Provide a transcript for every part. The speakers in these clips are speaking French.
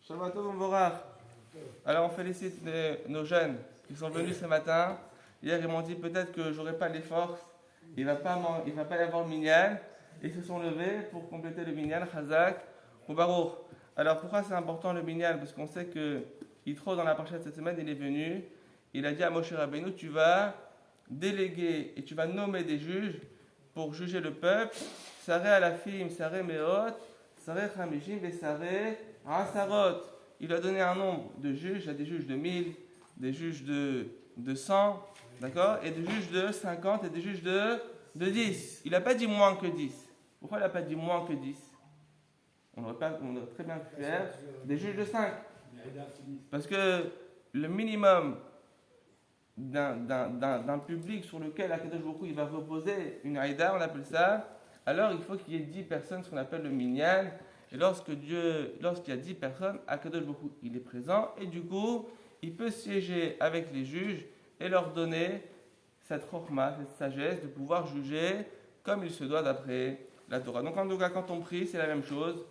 Shabbat Tov Mevorach. Alors on félicite nos jeunes qui sont venus ce matin. Hier ils m'ont dit peut-être que j'aurai pas les forces, il va pas y avoir le minyan. Et ils se sont levés pour compléter le minyan, Chazak ou Baruch. Alors pourquoi c'est important le minyan? Parce qu'on sait que Yitro dans la parasha de cette semaine il est venu, il a dit à Moshe Rabbeinu, tu vas déléguer et tu vas nommer des juges pour juger le peuple. Saré alafim, saré meot, saré chamishim et saré asarot. Il a donné un nombre de juges, il y a des juges de 1000, des juges de 100, d'accord, et des juges de 50 et des juges de 10. Il n'a pas dit moins que 10. Pourquoi il n'a pas dit moins que 10? On aurait très bien pu faire des juges de 5. Parce que le minimum d'un public sur lequel Akadosh Baruch Hu, il va reposer une Aïda, on appelle ça, alors il faut qu'il y ait 10 personnes, ce qu'on appelle le minyan. Et lorsqu'il y a 10 personnes, Akadosh Baruch Hu, il est présent, et du coup, il peut siéger avec les juges et leur donner cette chokma, cette sagesse, de pouvoir juger comme il se doit d'après la Torah. Donc en tout cas, quand on prie, c'est la même chose.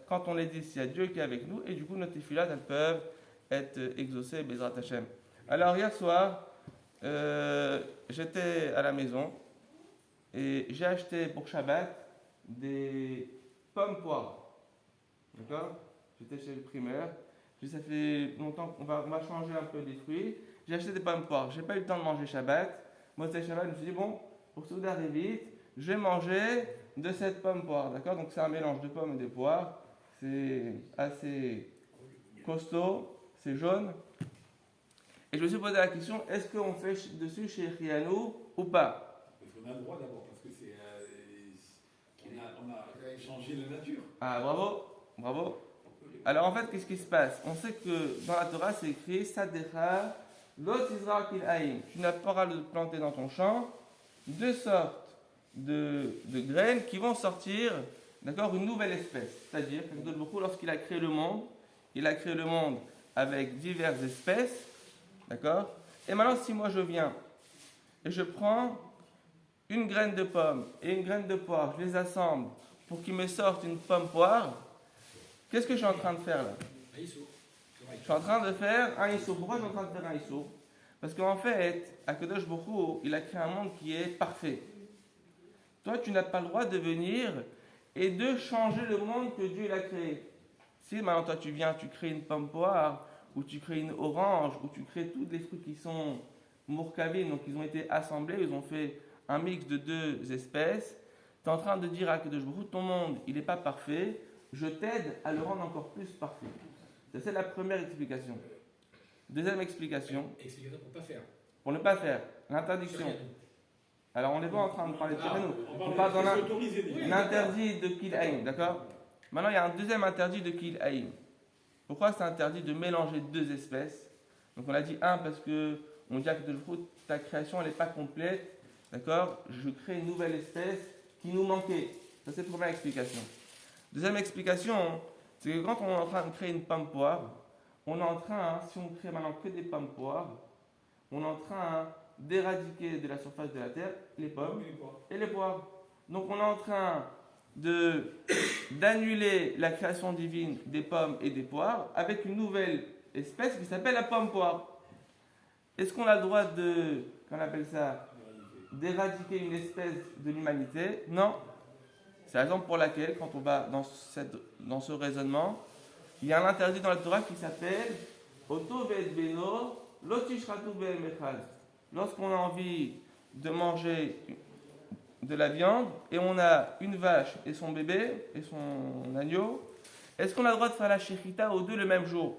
Quand on les dit, il y a Dieu qui est avec nous, et du coup, nos tefilot, elles peuvent être exaucées, Bezrat Hashem. Alors hier soir, j'étais à la maison, et j'ai acheté pour Shabbat des pommes poires. D'accord? J'étais chez le primeur. Ça fait longtemps qu'on va changer un peu des fruits. J'ai acheté des pommes poires. J'ai pas eu le temps de manger Shabbat. Moi, c'est Shabbat, je me suis dit, bon, pour que ça arrive vite, je vais manger de cette pomme poire. D'accord? Donc, c'est un mélange de pommes et de poires. C'est assez costaud. C'est jaune. Et je me suis posé la question, est-ce qu'on fait dessus chez Rianou ou pas? Parce qu'on a le droit d'abord, parce que on a changé la nature. Ah, bravo. Alors en fait, qu'est-ce qui se passe? On sait que dans la Torah, c'est écrit Sadecha lot Israël kil haïm. Tu n'as pas le planter dans ton champ deux sortes de graines qui vont sortir, d'accord, une nouvelle espèce. C'est-à-dire que lorsqu'il a créé le monde, il a créé le monde avec diverses espèces, d'accord? Et maintenant, si moi je viens et je prends une graine de pomme et une graine de poire, je les assemble pour qu'ils me sortent une pomme poire, qu'est-ce que je suis en train de faire là? Un ISO. Je suis en train de faire un ISO. Pourquoi je suis en train de faire un ISO? Parce qu'en fait, Akadosh Baruch Hu, il a créé un monde qui est parfait. Toi, tu n'as pas le droit de venir et de changer le monde que Dieu a créé. Si maintenant toi tu viens, tu crées une pomme poire, ou tu crées une orange, ou tu crées tous les fruits qui sont mourkavim, donc ils ont été assemblés, ils ont fait un mix de deux espèces, tu es en train de dire à Akadosh Baruch Hu, ton monde, il n'est pas parfait, je t'aide à le rendre encore plus parfait. Ça, c'est la première explication. Deuxième explication. Explication pour ne pas faire. Pour ne pas faire. L'interdiction. Alors, on n'est pas en train de parler de Tcherenou. On parle dans l'interdit de Kil Haïm, d'accord? Maintenant, il y a un deuxième interdit de Kil Haïm. Pourquoi c'est interdit de mélanger deux espèces? Donc, on a dit un, parce que on dit à ta création, elle n'est pas complète, d'accord? Je crée une nouvelle espèce qui nous manquait. Ça, c'est la première explication. Deuxième explication, c'est que quand on est en train de créer une pomme poire, on est en train, si on crée maintenant que des pommes poires, on est en train d'éradiquer de la surface de la terre les pommes et les poires. Donc on est en train d'annuler la création divine des pommes et des poires avec une nouvelle espèce qui s'appelle la pomme poire. Est-ce qu'on a le droit qu'on appelle ça, d'éradiquer une espèce de l'humanité? Non. C'est la raison pour laquelle, quand on va dans ce raisonnement, il y a un interdit dans la Torah qui s'appelle Oto ve'et beno lo tishratu be'el mechal. Lorsqu'on a envie de manger de la viande et on a une vache et son bébé et son agneau, est-ce qu'on a le droit de faire la shechita aux deux le même jour?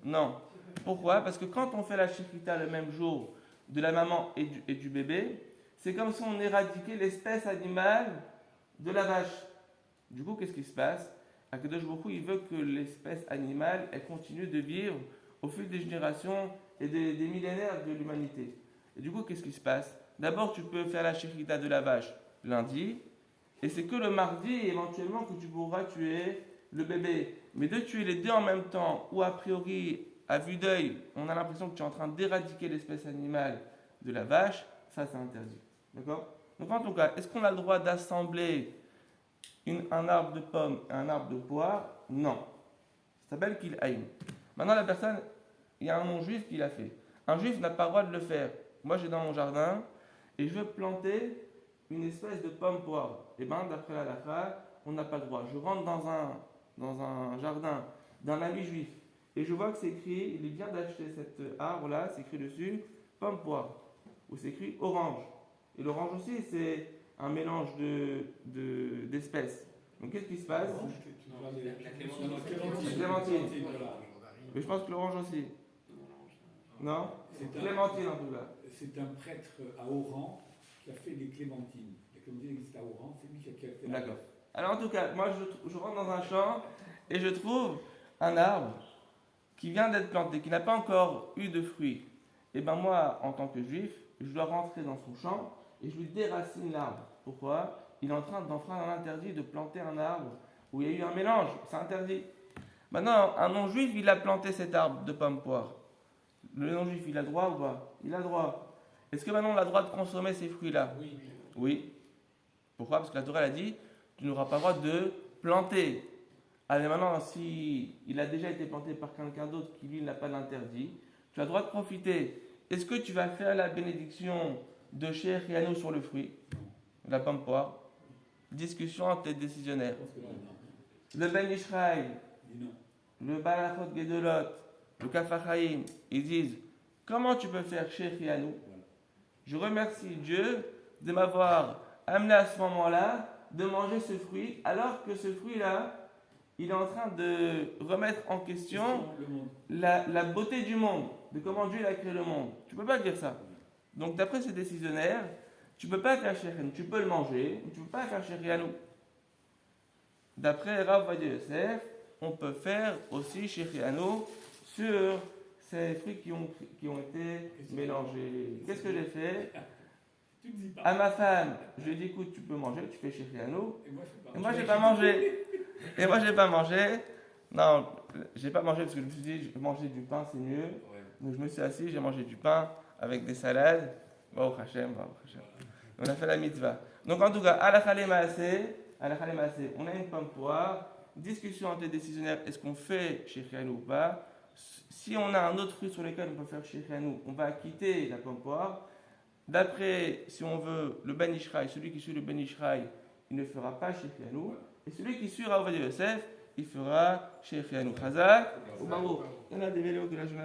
Non. Pourquoi? Parce que quand on fait la shechita le même jour de la maman et du bébé, c'est comme si on éradiquait l'espèce animale de la vache. Du coup, qu'est-ce qui se passe? Akadosh Baruch Hu, il veut que l'espèce animale elle continue de vivre au fil des générations et des millénaires de l'humanité. Et du coup, qu'est-ce qui se passe? D'abord, tu peux faire la shechita de la vache lundi, et c'est que le mardi, éventuellement, que tu pourras tuer le bébé. Mais de tuer les deux en même temps, ou a priori, à vue d'œil, on a l'impression que tu es en train d'éradiquer l'espèce animale de la vache, ça c'est interdit. D'accord? Donc en tout cas, est-ce qu'on a le droit d'assembler un arbre de pomme et un arbre de poire? Non. Ça s'appelle Kil'aim. Maintenant, la personne, il y a un non-juif qui l'a fait. Un juif n'a pas le droit de le faire. Moi, j'ai dans mon jardin et je veux planter une espèce de pomme poire. Et bien, d'après la halakha, on n'a pas le droit. Je rentre dans un jardin d'un ami juif et je vois que c'est écrit, il vient d'acheter cet arbre-là, c'est écrit dessus pomme poire, ou c'est écrit orange. Et l'orange aussi, c'est un mélange d'espèces. Donc, qu'est-ce qui se passe? La Clémentine. Mais je pense que l'orange aussi. Non? Clémentine en tout cas. C'est un prêtre à Oran qui a fait des clémentines. Les clémentines existent à Oran, c'est lui qui a fait. D'accord. Alors en tout cas, moi je rentre dans un champ et je trouve un arbre qui vient d'être planté, qui n'a pas encore eu de fruits. Et bien moi, en tant que juif, je dois rentrer dans son champ et je lui déracine l'arbre. Pourquoi? Il est en train d'enfreindre un interdit de planter un arbre où il y a eu un mélange. C'est interdit. Maintenant, un non-juif, il a planté cet arbre de pomme poire. Le non-juif, il a le droit ou pas? Il a le droit. Est-ce que maintenant on a le droit de consommer ces fruits-là? Oui. Oui. Pourquoi? Parce que la Torah elle a dit, tu n'auras pas le droit de planter. Allez, maintenant, si il a déjà été planté par quelqu'un d'autre qui lui n'a pas d'interdit, tu as le droit de profiter. Est-ce que tu vas faire la bénédiction de Sheikh Yano sur le fruit, la pomme poire? Discussion entre les décisionnaires. Le Ben Ishraï, le Balachot Gedolot, le Kafachaim, ils disent comment tu peux faire Sheikh Yanou? Je remercie Dieu de m'avoir amené à ce moment-là de manger ce fruit, alors que ce fruit-là, il est en train de remettre en question la beauté du monde, de comment Dieu a créé le monde. Tu ne peux pas dire ça. Donc, d'après ces décisionnaires, tu ne peux pas faire Sheikh Yanou. Tu peux le manger, mais tu ne peux pas faire Sheikh Yanou. D'après Rav Ovadia Yosef, on peut faire aussi Sheikh Yanou sur ces fruits qui ont été mélangés. Qu'est-ce que j'ai fait? À ma femme, je lui ai dit écoute, tu peux manger, tu fais Sheikh Yanou. Et moi, j'ai pas mangé. Et moi, j'ai pas mangé. Non, j'ai pas mangé parce que je me suis dit, manger du pain, c'est mieux. Donc, je me suis assis, j'ai mangé du pain avec des salades. Bon, Hachem. On a fait la mitzvah. Donc, en tout cas, à la Khalé Maasé, on a une pomme poire. Discussion entre les décisionnaires, est-ce qu'on fait Sheikh Yanou ou pas? Si on a un autre fruit sur lequel on peut faire Sheikh Yanou, on va quitter la pomme poire. D'après, si on veut, le Ben Ishraï, celui qui suit le Ben Ishraï, il ne fera pas Sheikh Yanou. Et celui qui suit Rav Ovadia Yosef, il fera Sheikh Yanou. Chazak ou Baruch. Il y en a des vélos que la journée,